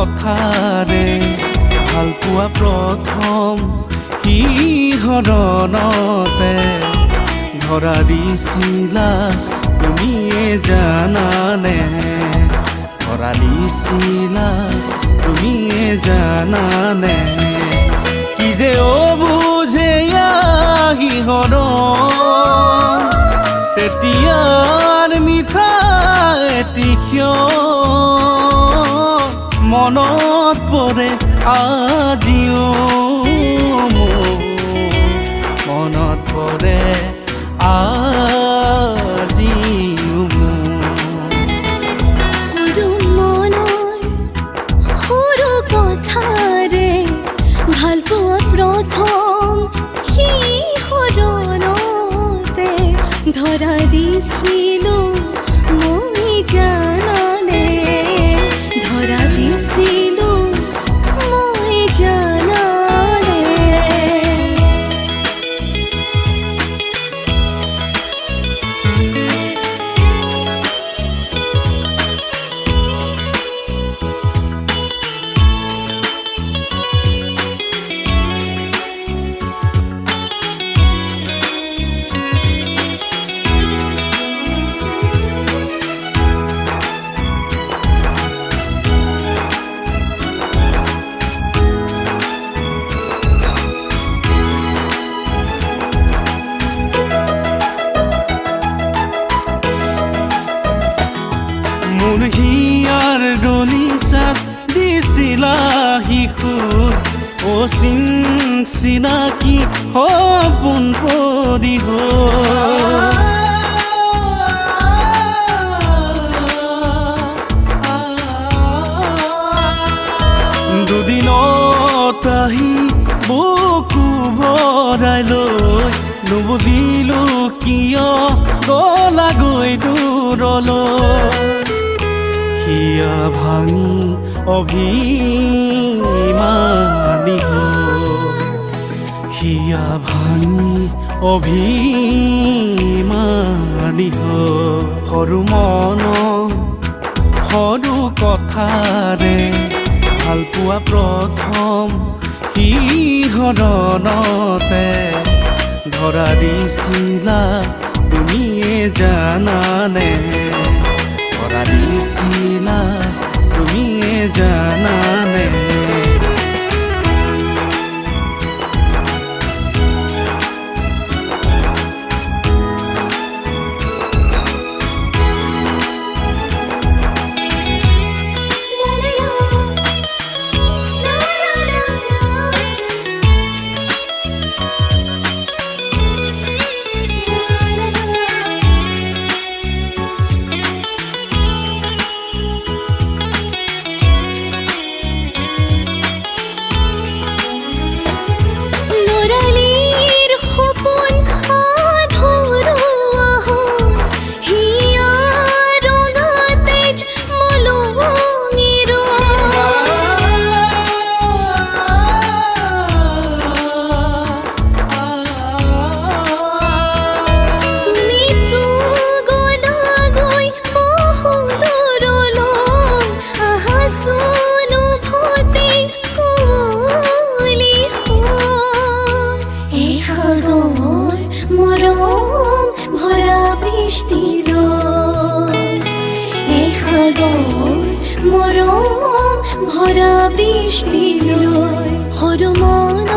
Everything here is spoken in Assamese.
কথাৰে ভাল পোৱা প্ৰথম শিহৰণতে ধৰা দিছিলা তুমিয়ে জানানে ধৰা দিছিলা তুমিয়ে জানানে কি যে অবুঝে শিহৰণ তেতিয়াৰ মিঠা এটি মনত পৰে আজিও মনত পৰে আজিও সৰু মনৰ সৰু কথাৰে ভাল পোৱা প্ৰথম শিহৰণতে ধৰা দিছিলো মই জানানে ধৰা দিছিলো মই জানানে মোৰ হিয়াৰ ডলিচাত দিছিলা শিশুৰ চিনাকি সপোন পৰিহ দুদিনত আহি বুকু ভৰাই লৈ নুবুজিলো কিয় গলাগৈ দূৰলৈ হিয়া ভাঙি অভিমানী হিয়া ভাঙি অভিমানী সৰু মন সৰু কথাৰে ভাল পোৱা প্ৰথম শিহৰণতে ধৰা দিছিলা তুমিয়ে জানানে ধৰা দিছিলা তুমিয়ে জানানে মৰম ভৰা বৃষ্টি লৈ সৰু মন